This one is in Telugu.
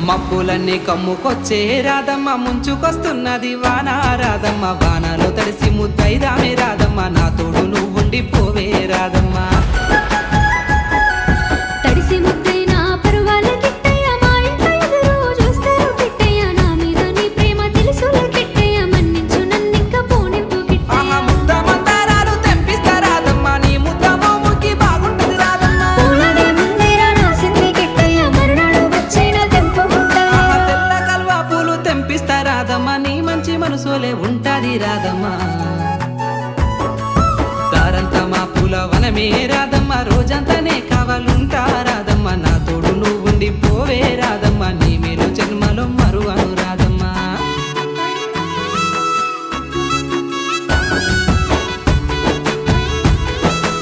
మబ్బులన్నీ కమ్ముకొచ్చే రాధమ్మ ముంచుకొస్తున్నది వాన రాధమ్మ వానలో తడిసి ముద్దైదామే రాధమ్మ నా తోడు నువ్వుండి పోవే రాధమ్మ తడిసి ముద్దైనా పరువాల కిట్టయ్య మా ఇంట ఎదురు చూస్తారు కిట్టయ్య నా మీద నీ ప్రేమ తెలుసులే కిట్టయ్య మన్నించు నన్నింక పోనివ్వు కిట్టయ్య ముద్ద మందారాలు తెంపిస్తా రాధమ్మ నీ ముద్ద మోముకి బాగుంటది రాధమ్మ పూలనే ముందేరా నాసింది కిట్టయ్య మరునాడు వచ్చైనా తెంపుకుంటా తెల్ల కల్వా పూలు తెంపిస్తా రాధమ్మ నీ మంచి మనసులే ఉంటాది రాధమ్మ దారంతా మా పూల వనమే రాధమ్మ రోజంతా